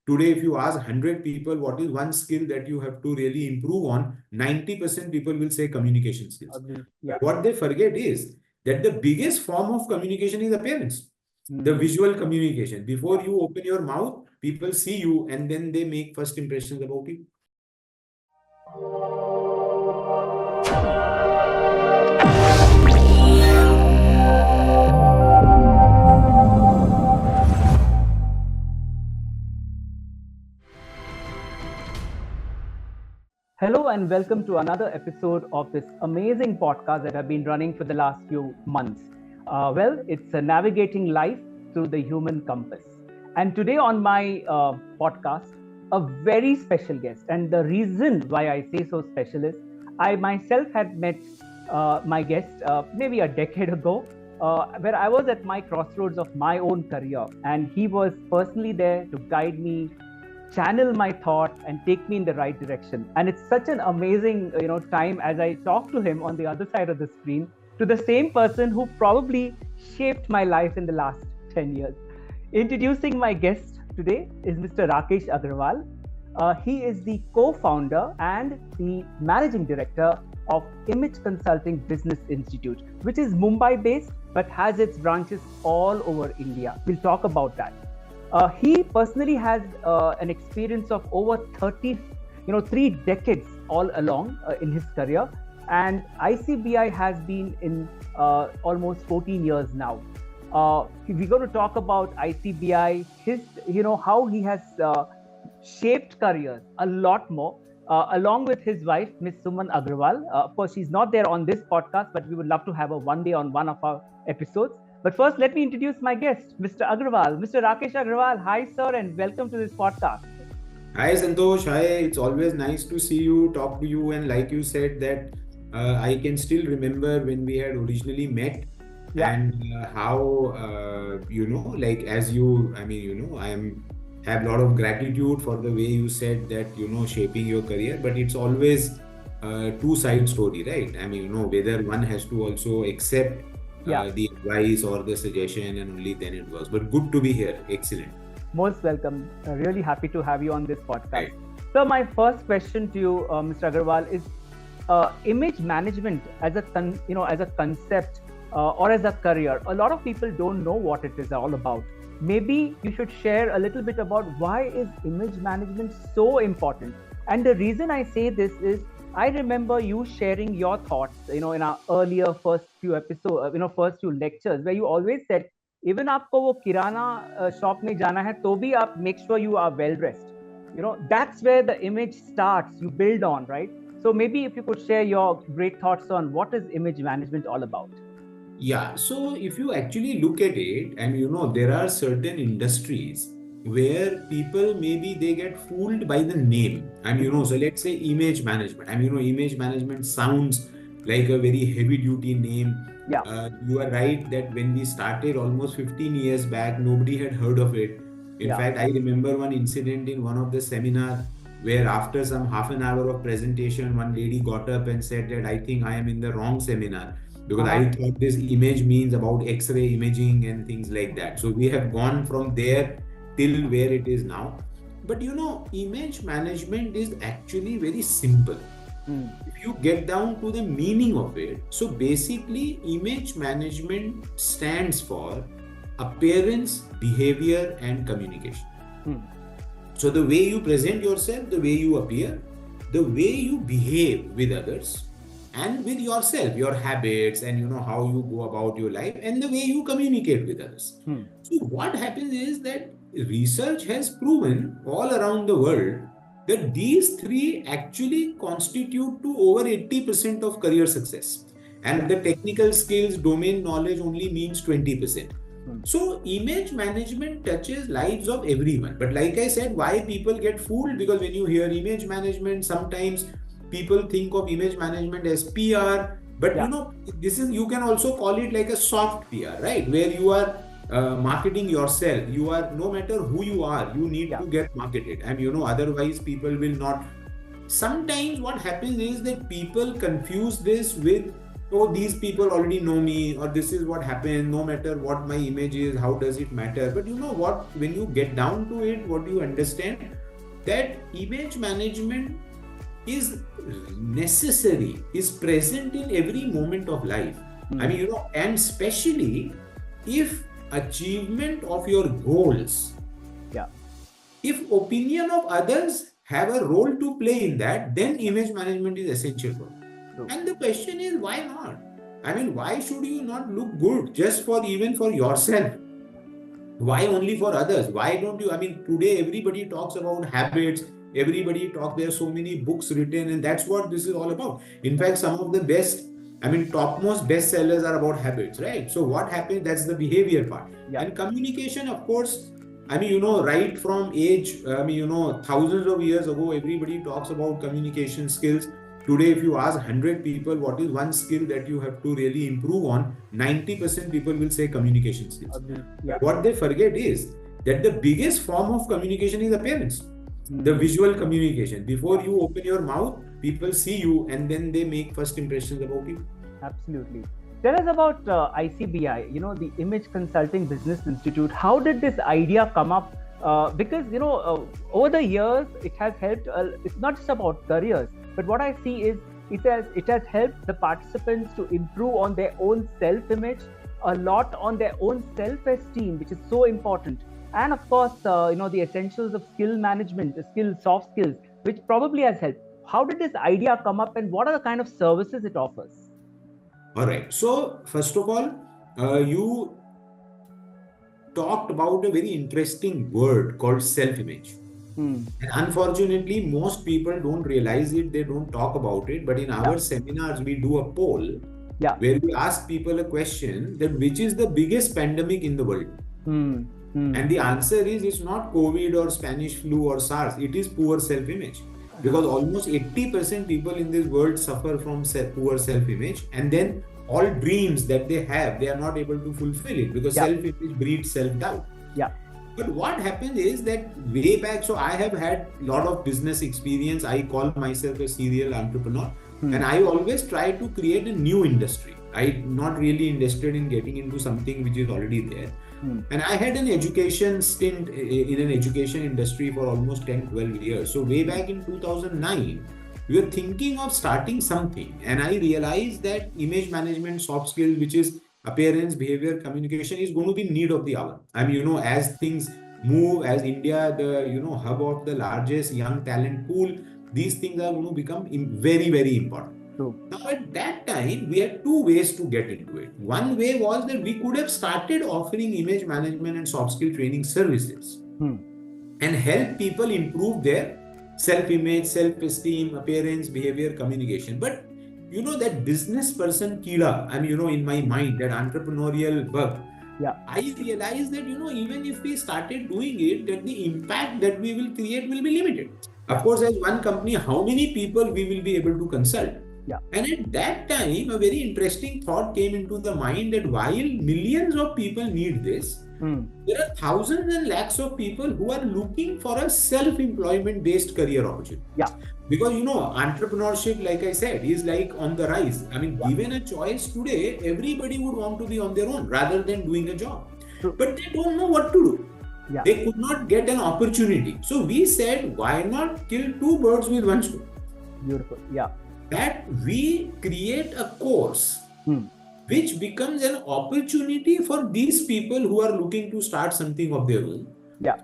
Today, if you ask 100 people what is one skill that you have to really improve on, 90% people will say communication skills. Agree. But Yeah. what they forget is that the biggest form of communication is appearance, the visual communication. Before you open your mouth, people see you and then they make first impressions about you. Hello and welcome to another episode of this amazing podcast that I've been running for the last few months. It's navigating life through the human compass. And today on my podcast, a very special guest. And the reason why I say so special is I myself had met my guest maybe a decade ago, where I was at my crossroads of my own career. And he was personally there to guide me, channel my thoughts and take me in the right direction. And it's such an amazing time as I talk to him on the other side of the screen, to the same person who probably shaped my life in the last 10 years. Introducing my guest today is Mr. Rakesh Agarwal. He is the co-founder and the managing director of Image Consulting Business Institute, which is Mumbai based but has its branches all over India. We'll talk about that. He personally has an experience of over 3 decades all along in his career, and ICBI has been in almost 14 years now. We're going to talk about ICBI, how he has shaped careers a lot more, along with his wife, Miss Suman Agarwal. Of course, she's not there on this podcast, but we would love to have her one day on one of our episodes. But first, let me introduce my guest, Mr. Agarwal. Mr. Rakesh Agarwal, hi, sir, and welcome to this podcast. Hi, Santosh. Hi. It's always nice to see you, talk to you. And like you said, that I can still remember when we had originally met and how, have a lot of gratitude for the way you said that, shaping your career. But it's always a two-side story, right? I mean, whether one has to also accept the advice or the suggestion, and only then it works. But good to be here. Excellent. Most welcome. Really happy to have you on this podcast. Right. So my first question to you, Mr. Agarwal, is image management as a concept or as a career. A lot of people don't know what it is all about. Maybe you should share a little bit about why is image management so important. And the reason I say this is I remember you sharing your thoughts, in our earlier first few episodes, first few lectures, where you always said, even आपको वो किराना shop में जाना है, तो भी आप make sure you are well dressed. That's where the image starts. You build on, right? So maybe if you could share your great thoughts on what is image management all about. Yeah. So if you actually look at it, and there are certain industries where people maybe they get fooled by the name. So let's say image management. Image management sounds like a very heavy duty name. Yeah. You are right that when we started almost 15 years back, nobody had heard of it. In fact, I remember one incident in one of the seminar where after some half an hour of presentation, one lady got up and said that I think I am in the wrong seminar, because I thought this image means about X-ray imaging and things like that. So we have gone from there till where it is now. But image management is actually very simple. If you get down to the meaning of it, so basically image management stands for appearance, behavior and communication. So the way you present yourself, the way you appear, the way you behave with others and with yourself, your habits and how you go about your life, and the way you communicate with others. So what happens is that research has proven all around the world that these three actually constitute to over 80% of career success, and the technical skills, domain knowledge only means 20%. So image management touches lives of everyone. But like I said, why people get fooled? Because when you hear image management, sometimes people think of image management as PR, but you can also call it like a soft PR, right? Where you are marketing yourself. You are, no matter who you are, you need to get marketed, and otherwise people will not. Sometimes what happens is that people confuse this with oh, these people already know me, or this is what happened, no matter what my image is, how does it matter? But you know what, when you get down to it, what you understand, that image management is necessary, is present in every moment of life. I mean, and especially if achievement of your goals, if opinion of others have a role to play in that, then image management is essential for you. And the question is, why not? I mean, why should you not look good just for even for yourself? Why only for others? Why don't you? I mean, today everybody talks about habits. Everybody talks. There are so many books written, and that's what this is all about. In fact, some of the best, I mean, topmost bestsellers are about habits, right? So what happens? That's the behavior part. And communication, of course. I mean, right from age, thousands of years ago, everybody talks about communication skills. Today, if you ask 100 people, what is one skill that you have to really improve on, 90% people will say communication skills. What they forget is that the biggest form of communication is appearance, the visual communication. Before you open your mouth, people see you and then they make first impressions about you. Absolutely. Tell us about ICBI, the Image Consulting Business Institute. How did this idea come up? Because, over the years, it has helped, it's not just about careers, but what I see is it has helped the participants to improve on their own self-image, a lot on their own self-esteem, which is so important. And of course, the essentials of skill management, the soft skills, which probably has helped. How did this idea come up and what are the kind of services it offers? All right. So, first of all, you talked about a very interesting word called self-image. And unfortunately, most people don't realize it, they don't talk about it. But in our seminars, we do a poll where we ask people a question that which is the biggest pandemic in the world? And the answer is it's not COVID or Spanish flu or SARS, it is poor self-image. Because almost 80% people in this world suffer from poor self-image, and then all dreams that they have, they are not able to fulfill it because self-image breeds self-doubt. But what happens is that way back, so I have had a lot of business experience. I call myself a serial entrepreneur, and I always try to create a new industry. I'm not really interested in getting into something which is already there. And I had an education stint in an education industry for almost 10-12 years. So way back in 2009, we were thinking of starting something. And I realized that image management, soft skills, which is appearance, behavior, communication, is going to be need of the hour. I mean, as things move, as India, the, hub of the largest young talent pool, these things are going to become very, very important. Now, at that time, we had two ways to get into it. One way was that we could have started offering image management and soft skill training services and help people improve their self-image, self-esteem, appearance, behavior, communication. But, that business person kida, I mean, in my mind, that entrepreneurial bug, I realized that, even if we started doing it, that the impact that we will create will be limited. Of course, as one company, how many people we will be able to consult? And at that time, a very interesting thought came into the mind that while millions of people need this, there are thousands and lakhs of people who are looking for a self-employment based career opportunity. Because, entrepreneurship, like I said, is like on the rise. I mean, given a choice today, everybody would want to be on their own rather than doing a job. But they don't know what to do. They could not get an opportunity. So we said, why not kill two birds with one stone? Beautiful. That we create a course which becomes an opportunity for these people who are looking to start something of their own to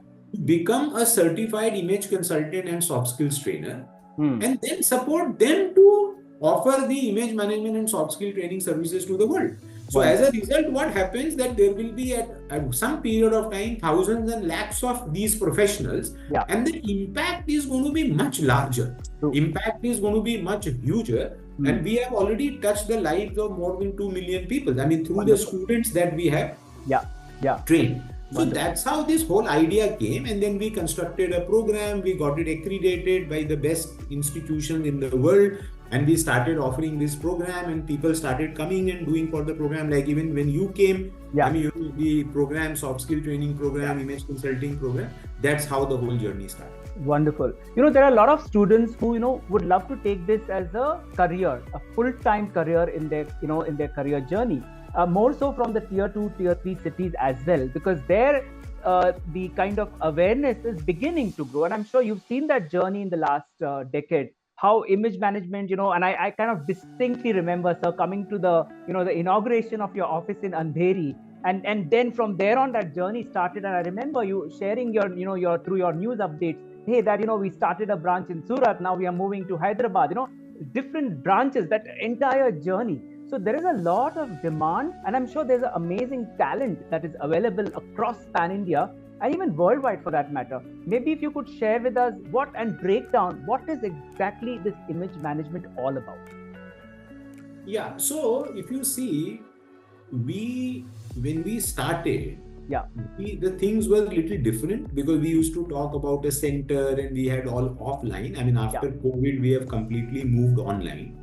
become a certified image consultant and soft skills trainer and then support them to offer the image management and soft skill training services to the world. So as a result, what happens that there will be at some period of time, thousands and lakhs of these professionals, and the impact is going to be much larger. Impact is going to be much huger. And we have already touched the lives of more than 2 million people. I mean, through the students that we have trained. So that's how this whole idea came, and then we constructed a program. We got it accredited by the best institutions in the world, and we started offering this program, and people started coming and doing for the program. Like even when you came, I mean, the program, soft skill training program, image consulting program. That's how the whole journey started. Wonderful. There are a lot of students who would love to take this as a career, a full-time career in their in their career journey. More so from the tier 2, tier 3 cities as well, because there the kind of awareness is beginning to grow. And I'm sure you've seen that journey in the last decade, how image management, and I kind of distinctly remember, sir, coming to the, the inauguration of your office in Andheri. And then from there on, that journey started. And I remember you sharing your, through your news updates, hey, that, we started a branch in Surat, now we are moving to Hyderabad, different branches, that entire journey. So there is a lot of demand, and I'm sure there's an amazing talent that is available across pan-India and even worldwide for that matter. Maybe if you could share with us and break down what is exactly this image management all about. Yeah, so if you see, when we started, the things were a little different, because we used to talk about a center and we had all offline. I mean, after COVID, we have completely moved online.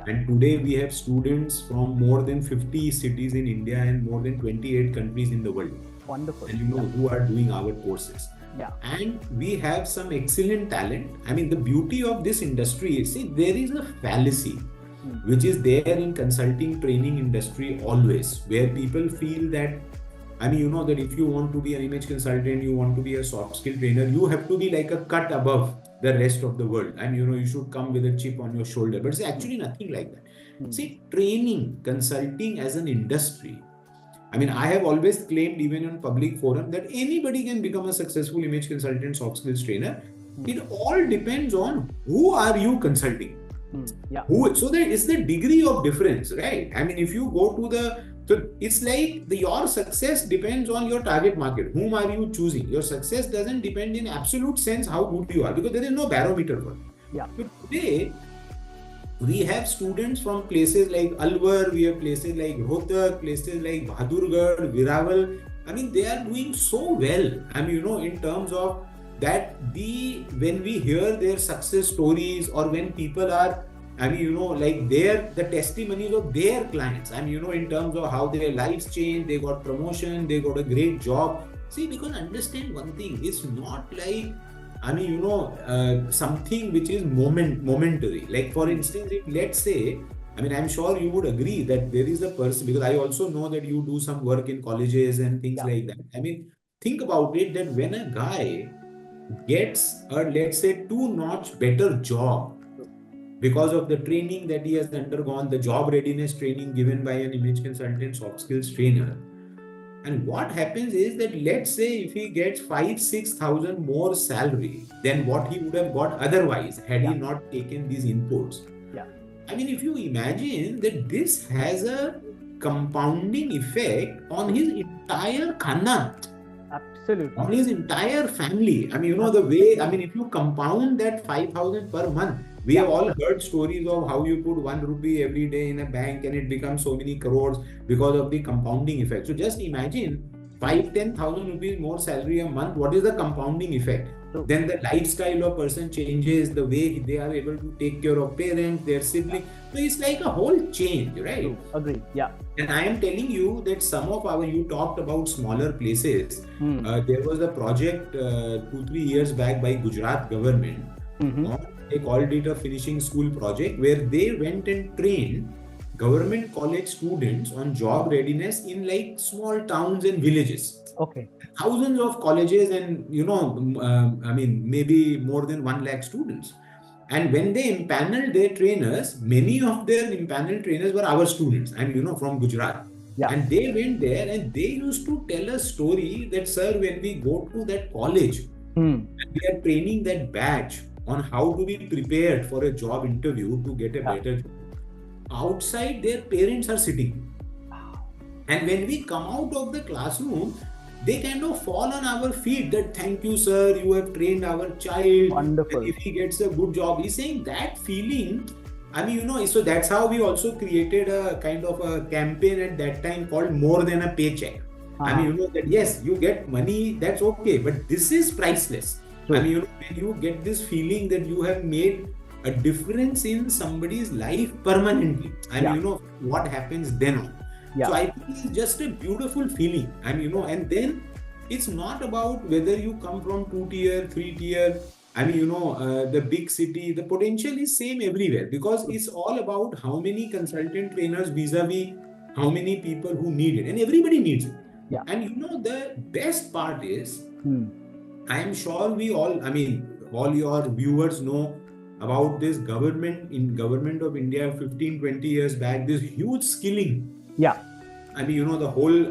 And today we have students from more than 50 cities in India and more than 28 countries in the world. Wonderful. And who are doing our courses. And we have some excellent talent. I mean, the beauty of this industry is, see, there is a fallacy which is there in consulting training industry always, where people feel that, I mean, that if you want to be an image consultant, you want to be a soft skill trainer, you have to be like a cut above the rest of the world. And, you should come with a chip on your shoulder. But it's actually nothing like that. See, training, consulting as an industry, I mean, I have always claimed, even on public forum, that anybody can become a successful image consultant, soft skills trainer. It all depends on who are you consulting. So there is the degree of difference, right? I mean, if you go to so it's like your success depends on your target market. Whom are you choosing? Your success doesn't depend in absolute sense how good you are, because there is no barometer for it. But today, we have students from places like Alwar, we have places like Rohtak, places like Bahadurgarh, Viraval. I mean, they are doing so well. I mean, in terms of that, when we hear their success stories, or when people are, I mean, like the testimonies of their clients, I mean, in terms of how their lives changed, they got promotion, they got a great job. See, because understand one thing, it's not like, I mean, something which is momentary. Like, for instance, if let's say, I mean, I'm sure you would agree that there is a person, because I also know that you do some work in colleges and things like that. I mean, think about it, that when a guy gets a, let's say, 2-notch better job, because of the training that he has undergone, the job readiness training given by an image consultant, soft skills trainer. And what happens is that, let's say, if he gets 5,000-6,000 more salary than what he would have got otherwise, had he not taken these inputs. I mean, if you imagine that this has a compounding effect on his entire khana. Absolutely. On his entire family. I mean, the way, I mean, if you compound that 5,000 per month, we have all heard stories of how you put 1 rupee every day in a bank and it becomes so many crores because of the compounding effect. So just imagine 5,000-10,000 rupees more salary a month. What is the compounding effect? Then the lifestyle of person changes, the way they are able to take care of parents, their siblings. So it's like a whole change, right? Agree. Yeah. And I am telling you that some of you talked about smaller places. There was a project 2-3 years back by Gujarat government. They called it a finishing school project, where they went and trained government college students on job readiness in like small towns and villages. Okay. Thousands of colleges and, I mean, maybe more than 1 lakh students. And when they impaneled their trainers, many of their impaneled trainers were our students, and from Gujarat. And they went there and they used to tell a story that, sir, when we go to that college, and we are training that batch on how to be prepared for a job interview to get a better job. Outside, their parents are sitting. And when we come out of the classroom, they kind of fall on our feet that, thank you, sir, you have trained our child. Wonderful. If he gets a good job, he's saying that feeling. I mean, so that's how we also created a kind of a campaign at that time called More Than a Paycheck. I mean, that yes, you get money, that's okay, but this is priceless. True. I mean, when you get this feeling that you have made a difference in somebody's life permanently, I mean, what happens then on. So I think it's just a beautiful feeling. I mean, and then it's not about whether you come from 2 tier, 3 tier. I mean, the big city, the potential is same everywhere because it's all about how many consultant trainers vis-a-vis how many people who need it, and everybody needs it. Yeah. And the best part is, I am sure we all, I mean, all your viewers know about this government of India 15, 20 years back, this huge skilling. Yeah. I mean, the whole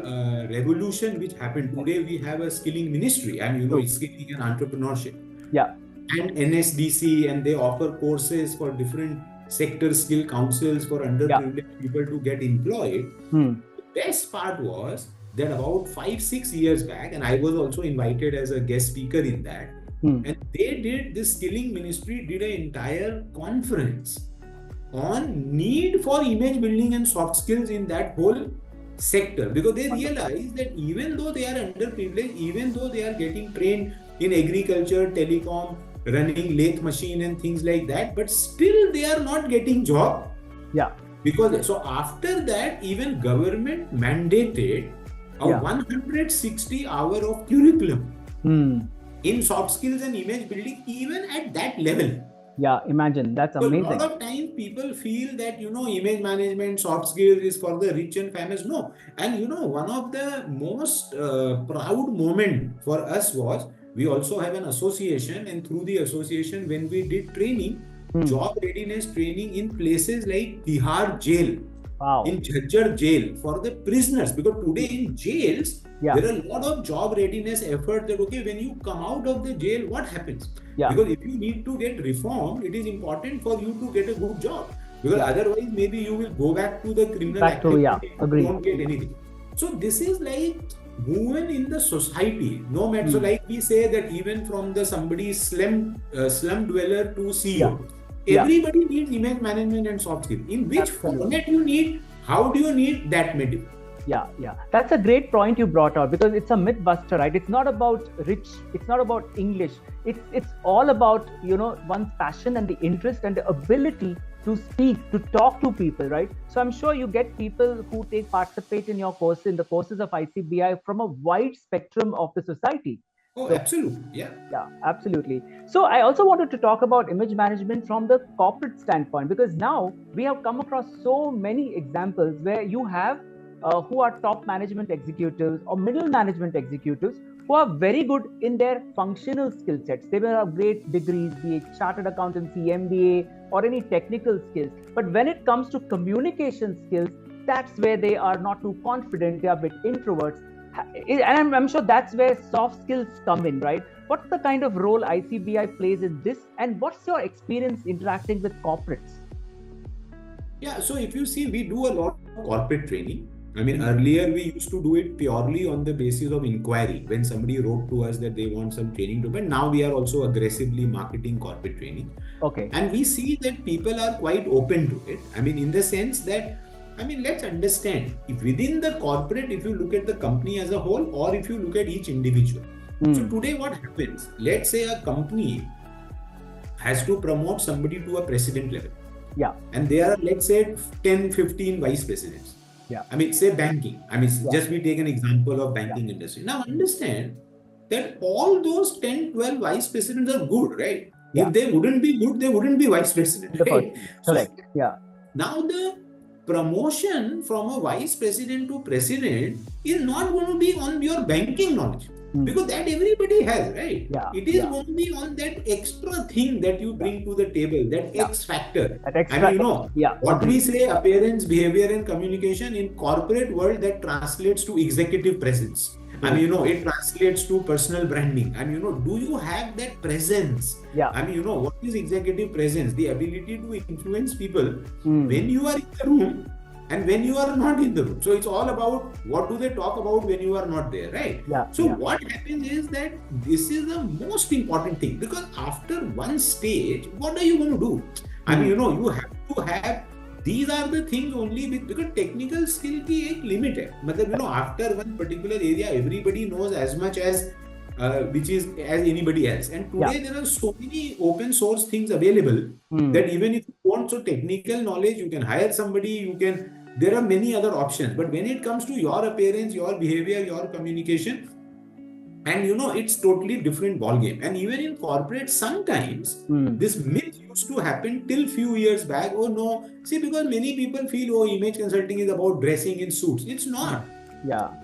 revolution which happened. Today we have a skilling ministry. I mean, it's skilling and entrepreneurship. Yeah. And NSDC, and they offer courses for different sector skill councils for underprivileged people to get employed. The best part was that about 5-6 years back, and I was also invited as a guest speaker in that, and this skilling ministry did an entire conference on need for image building and soft skills in that whole sector, because they realized that even though they are underprivileged, even though they are getting trained in agriculture, telecom, running lathe machine and things like that, but still they are not getting job. Yeah. Because so after that, even government mandated a 160 hour of curriculum in soft skills and image building, even at that level. Yeah, imagine. That's amazing. So a lot of times people feel that, image management, soft skills is for the rich and famous. No. And, one of the most proud moment for us was, we also have an association, and through the association, when we did training, job readiness training in places like Tihar jail, in Jhajjar jail for the prisoners, because today in jails, there are a lot of job readiness effort that, okay, when you come out of the jail, what happens? Because if you need to get reformed, it is important for you to get a good job, because otherwise maybe you will go back to the criminal activity and you won't get anything. So this is like movement in the society, no matter. So like we say that even from the somebody's slum dweller to CEO, everybody needs image management and soft skills. In which format you need, how do you need, that may. Yeah. That's a great point you brought out, because it's a myth buster, right? It's not about rich, it's not about English. It's all about, one's passion and the interest and the ability to speak, to talk to people, right? So I'm sure you get people who participate in your course, in the courses of ICBI, from a wide spectrum of the society. Oh, so, absolutely. Yeah, absolutely. So I also wanted to talk about image management from the corporate standpoint, because now we have come across so many examples where you have who are top management executives or middle management executives who are very good in their functional skill sets. They will have great degrees, be it chartered accountancy, MBA, or any technical skills. But when it comes to communication skills, that's where they are not too confident, they are a bit introverts. And I'm sure that's where soft skills come in, right? What's the kind of role ICBI plays in this, and what's your experience interacting with corporates? Yeah, so if you see, we do a lot of corporate training. I mean, earlier we used to do it purely on the basis of inquiry, when somebody wrote to us that they want some training to, but now we are also aggressively marketing corporate training. Okay. And we see that people are quite open to it. I mean, in the sense that, let's understand, if within the corporate, if you look at the company as a whole, or if you look at each individual. So today what happens, let's say a company has to promote somebody to a president level. Yeah. And there are, let's say, 10, 15 vice presidents. Yeah. Say banking. Just we take an example of banking industry. Now understand that all those 10, 12 vice presidents are good, right? If they wouldn't be good, they wouldn't be vice president. Right? Correct. Now the promotion from a vice president to president is not going to be on your banking knowledge. Because that everybody has, right? It is going to be on that extra thing that you bring to the table, that X factor. What we say, appearance, behavior and communication in corporate world, that translates to executive presence. It translates to personal branding. Do you have that presence? What is executive presence? The ability to influence people when you are in the room and when you are not in the room. So it's all about what do they talk about when you are not there, right? What happens is that this is the most important thing, because after one stage, what are you going to do? You have to have these are the things only because technical skill की एक limit है. मतलब after one particular area everybody knows as much as which is as anybody else. And today there are so many open source things available that even if you want so technical knowledge, you can hire somebody, there are many other options. But when it comes to your appearance, your behavior, your communication, and it's totally different ball game. And even in corporate, sometimes this myth used to happen till few years back. Oh no, see, because many people feel, oh, image consulting is about dressing in suits. It's not.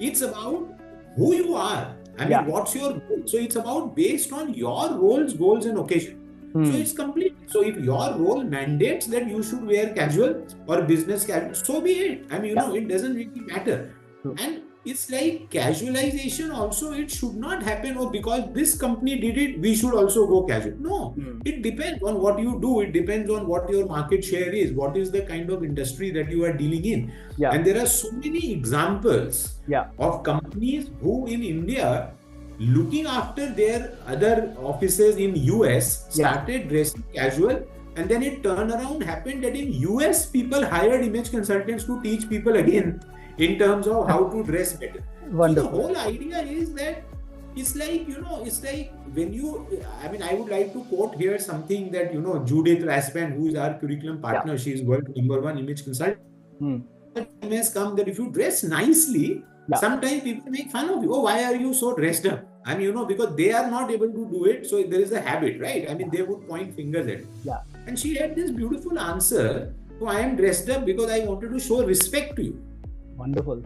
It's about who you are. I mean, what's your goal? So it's about based on your roles, goals, and occasion. So it's complete. So if your role mandates that you should wear casual or business casual, so be it. I mean, it doesn't really matter. And it's like casualization also, it should not happen, or because this company did it, we should also go casual. No, it depends on what you do. It depends on what your market share is, what is the kind of industry that you are dealing in. And there are so many examples of companies who in India, looking after their other offices in US, started dressing casual, and then it turned around, happened that in US, people hired image consultants to teach people again in terms of how to dress better. Wonderful. So the whole idea is that it's like, it's like when I would like to quote here something that, Judith Raspan, who is our curriculum partner, she is world #1 image consultant. The time has come that if you dress nicely, sometimes people make fun of you. Oh, why are you so dressed up? I mean, because they are not able to do it. So there is a habit, right? I mean, they would point fingers at it. And she had this beautiful answer. So I am dressed up because I wanted to show respect to you. Wonderful.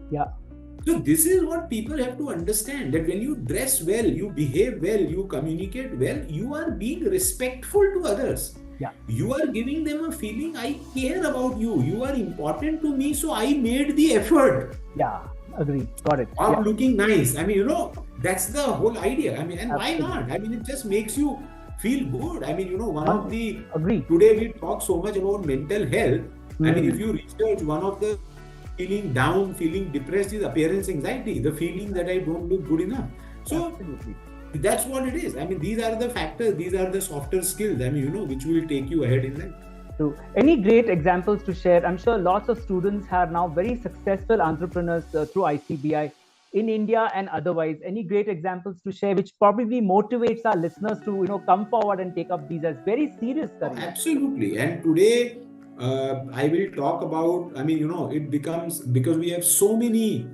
So this is what people have to understand, that when you dress well, you behave well, you communicate well, you are being respectful to others. You are giving them a feeling, I care about you. You are important to me, so I made the effort. Agree. Got it. Of looking nice. I mean, that's the whole idea. I mean, and why not? I mean, it just makes you feel good. I mean, one of the... Today we talk so much about mental health. I mean, if you research, one of the feeling down, feeling depressed is appearance anxiety, the feeling that I don't look good enough. So that's what it is. I mean, these are the factors, these are the softer skills, I mean, which will take you ahead in life. So, any great examples to share? I'm sure lots of students are now very successful entrepreneurs through ICBI in India and otherwise. Any great examples to share, which probably motivates our listeners to come forward and take up these as very serious careers? Absolutely. And today, I will talk about, I mean, it becomes, because we have so many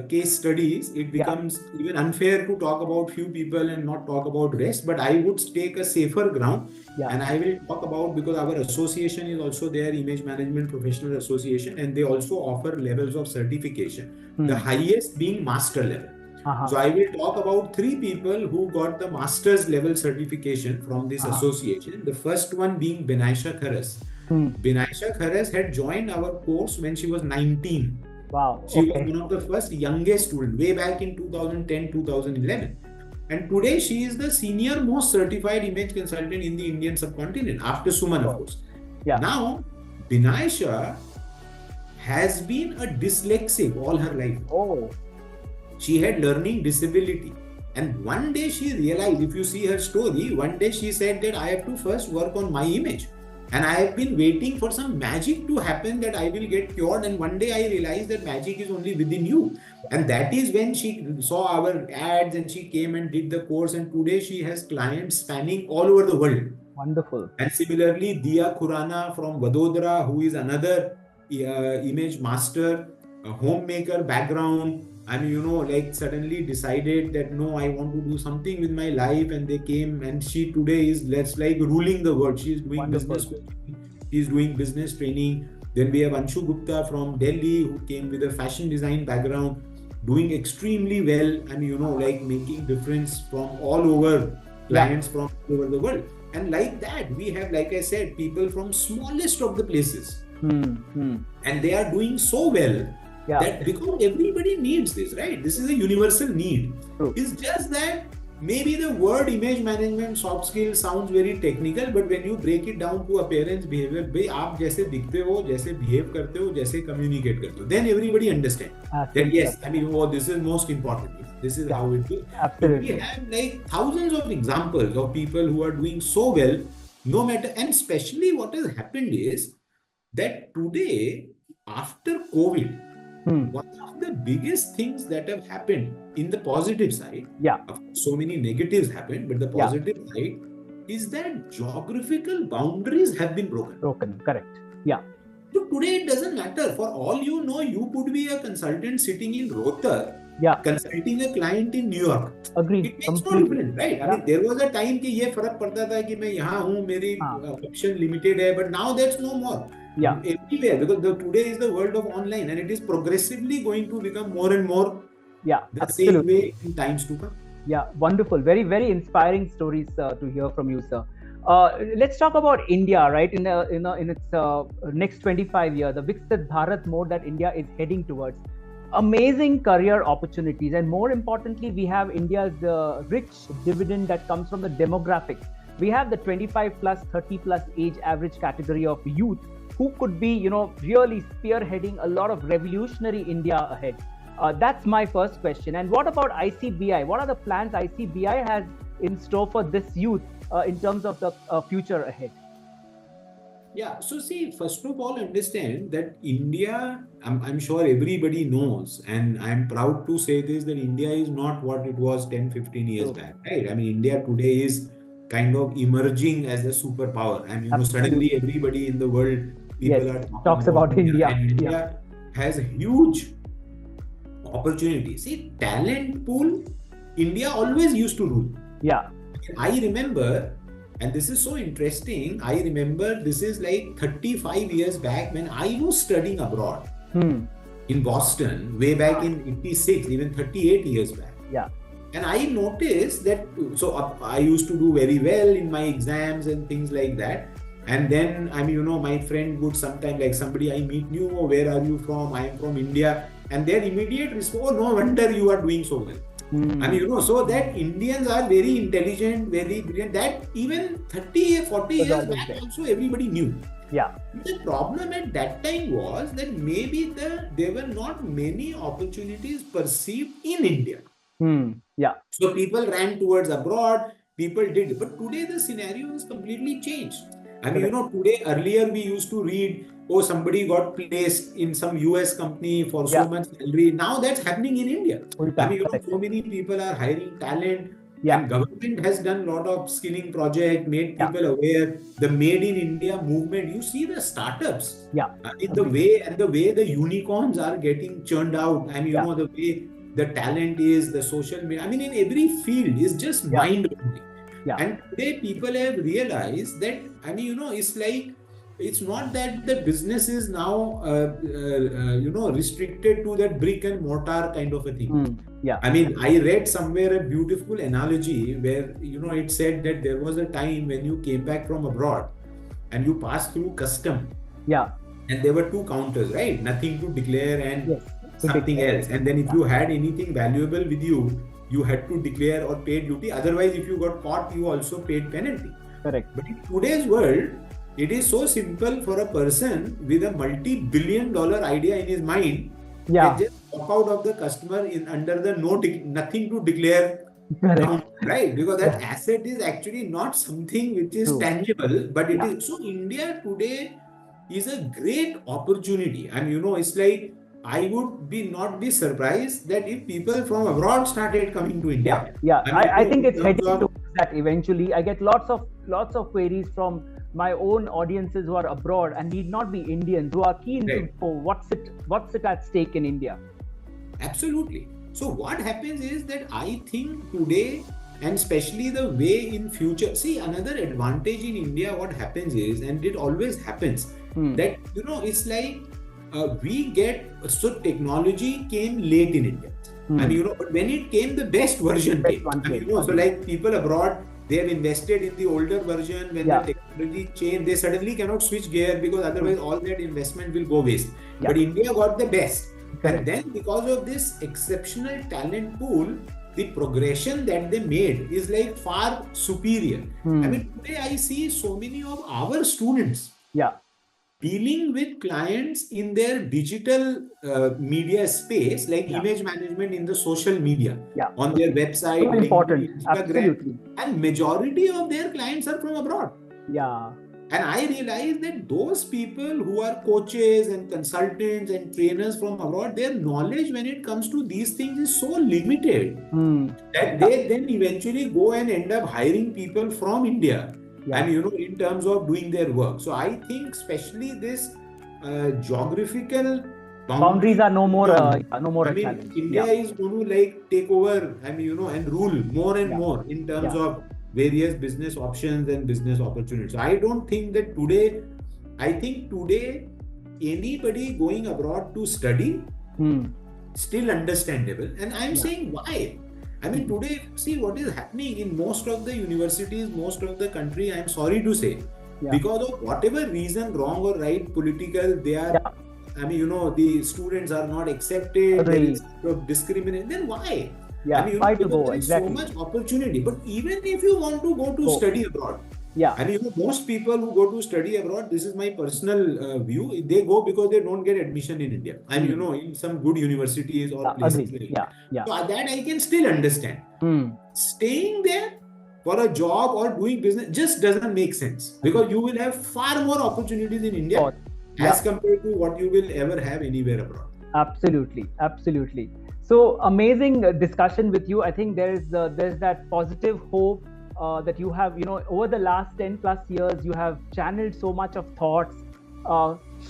case studies, it becomes even unfair to talk about few people and not talk about rest. But I would take a safer ground and I will talk about, because our association is also there, Image Management Professional Association, and they also offer levels of certification, the highest being master level. So I will talk about 3 people who got the master's level certification from this association. The first one being Binaisha Kharas. Binaisha Kharas had joined our course when she was 19. Wow. She was one of the first youngest students way back in 2010-2011. And today she is the senior most certified image consultant in the Indian subcontinent, after Suman, of course. Now, Binaisha has been a dyslexic all her life. She had learning disability. And one day she realized, if you see her story, one day she said that I have to first work on my image. And I have been waiting for some magic to happen that I will get cured. And one day I realized that magic is only within you. And that is when she saw our ads and she came and did the course. And today she has clients spanning all over the world. Wonderful. And similarly, Diya Khurana from Vadodara, who is another image master, a homemaker background. I mean, like suddenly decided that no, I want to do something with my life, and they came, and she today is like ruling the world. She is doing business. She is doing business training. Then we have Anshu Gupta from Delhi, who came with a fashion design background, doing extremely well. I mean, like making difference from all over, clients from all over the world. And like that, we have, like I said, people from smallest of the places, and they are doing so well. That because everybody needs this, right? This is a universal need. It's just that maybe the word image management, soft skills sounds very technical, but when you break it down to appearance, behavior, भाई आप जैसे दिखते हो, जैसे behave करते हो, जैसे communicate करते हो, then everybody understands that yes, I mean, this is most important. This is how it is. Absolutely. We have like thousands of examples of people who are doing so well, no matter, and especially what has happened is, that today, after COVID, one of the biggest things that have happened in the positive side, so many negatives happened, but the positive side is that geographical boundaries have been broken. Correct. Yeah. So today it doesn't matter. For all you know, you could be a consultant sitting in Rohtak, consulting a client in New York. Agreed. It makes no difference, right? I mean, there was a time कि ये फर्क पड़ता था कि मैं यहाँ हूँ, मेरी option limited है, but now that's no more. Everywhere, because today is the world of online, and it is progressively going to become more and more the same way in times to come. Yeah, wonderful. Very, very inspiring stories to hear from you, sir. Let's talk about India, right? In its next 25 years, the Viksit Bharat mode that India is heading towards. Amazing career opportunities, and more importantly, we have India's rich dividend that comes from the demographics. We have the 25 plus, 30 plus age average category of youth who could be, really spearheading a lot of revolutionary India ahead. That's my first question. And what about ICBI? What are the plans ICBI has in store for this youth in terms of the future ahead? Yeah, so see, first of all, understand that India, I'm sure everybody knows, and I'm proud to say this, that India is not what it was 10, 15 years back, right? I mean, India today is kind of emerging as a superpower. I mean, suddenly everybody in the world, people are talks about India. And India has a huge opportunity. See, talent pool, India always used to rule. Yeah. I remember, and this is so interesting, I remember this is like 35 years back when I was studying abroad in Boston, way back in 86, even 38 years back. Yeah. And I noticed that, so I used to do very well in my exams and things like that. And then, I mean, my friend would sometimes, like somebody I meet new, oh, where are you from? I am from India. And their immediate response, oh, no wonder you are doing so well. I mean, so that Indians are very intelligent, very brilliant, that even 30, 40 years back also everybody knew. Yeah. The problem at that time was that maybe there were not many opportunities perceived in India. Yeah. So people ran towards abroad, people did. But today the scenario has completely changed. I mean, today, earlier we used to read, oh, somebody got placed in some US company for so much salary. Now that's happening in India. I mean, so many people are hiring talent. And government has done a lot of skilling project, made people aware. The Made in India movement, you see the startups. In the way the unicorns are getting churned out. I mean, the way the talent is, the social media. I mean, in every field is just mind-blowing. And today people have realized that, I mean, it's like, it's not that the business is now, restricted to that brick and mortar kind of a thing. I mean, I read somewhere a beautiful analogy where, it said that there was a time when you came back from abroad and you passed through custom. And there were two counters, right? Nothing to declare and something else. And then if you had anything valuable with you, you had to declare or pay duty. Otherwise, if you got caught, you also paid penalty. Correct. But in today's world, it is so simple for a person with a multi-billion-dollar idea in his mind to just walk out of the customer under the nothing to declare count, right? Because that asset is actually not something which is tangible, but it is. So India today is a great opportunity. And it's like, I would not be surprised that if people from abroad started coming to India. I think it's heading to that eventually. I get lots of queries from my own audiences who are abroad and need not be Indians, who are keen to know what's it at stake in India. Absolutely. So what happens is that I think today, and especially the way in future, see, another advantage in India, what happens is, and it always happens, that, it's like, so technology came late in India. And but when it came, the best version came. So like people abroad, they have invested in the older version. When the technology changed, they suddenly cannot switch gear because otherwise all that investment will go waste. But India got the best. And then because of this exceptional talent pool, the progression that they made is like far superior. I mean, today I see so many of our students dealing with clients in their digital media space, like image management in the social media, on their website, so important. LinkedIn, Instagram. Absolutely. And majority of their clients are from abroad. And I realized that those people who are coaches and consultants and trainers from abroad, their knowledge when it comes to these things is so limited that they then eventually go and end up hiring people from India and, in terms of doing their work. So I think especially this geographical boundaries boundary. are no more no more I a mean, challenge. India is going to like take over and, and rule more and more in terms of various business options and business opportunities. So I don't think that today, I think today anybody going abroad to study, still understandable. And I'm saying why? I mean, today, see what is happening in most of the universities, most of the country, I'm sorry to say, because of whatever reason, wrong or right, political, they are, I mean, the students are not accepted, there is discrimination, then why? Yeah, I mean, why to go? there is Exactly. so much opportunity. But even if you want to go to study abroad, I mean, most people who go to study abroad, this is my personal view, they go because they don't get admission in India. I mean, in some good universities or places like that. So that I can still understand. Staying there for a job or doing business just doesn't make sense because you will have far more opportunities in India as compared to what you will ever have anywhere abroad. Absolutely, absolutely. So amazing discussion with you. I think there's that positive hope that you have, over the last 10 plus years, you have channeled so much of thoughts,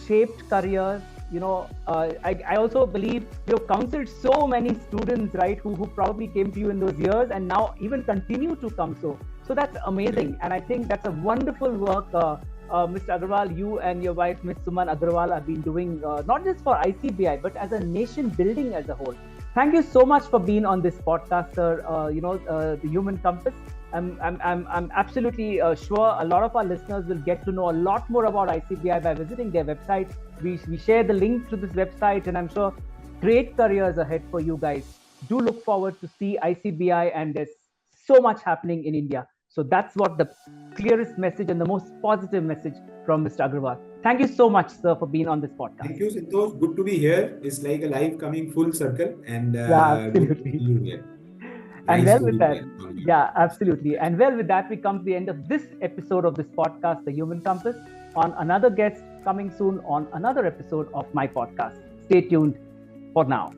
shaped careers. I also believe you've counseled so many students, right, who probably came to you in those years and now even continue to come. So that's amazing. And I think that's a wonderful work. Mr. Agarwal, you and your wife, Ms. Suman Agarwal, have been doing not just for ICBI, but as a nation building as a whole. Thank you so much for being on this podcast, sir. The Human Compass. I'm absolutely sure a lot of our listeners will get to know a lot more about ICBI by visiting their website. We share the link to this website, and I'm sure great careers ahead for you guys. Do look forward to see ICBI, and there's so much happening in India. So that's what the clearest message and the most positive message from Mr. Agarwal. Thank you so much, sir, for being on this podcast. Thank you, Santosh. Good to be here. It's like a life coming full circle, and absolutely. You here. And well, with that, absolutely. And well, with that, we come to the end of this episode of this podcast, The Human Compass, on another guest coming soon on another episode of my podcast. Stay tuned for now.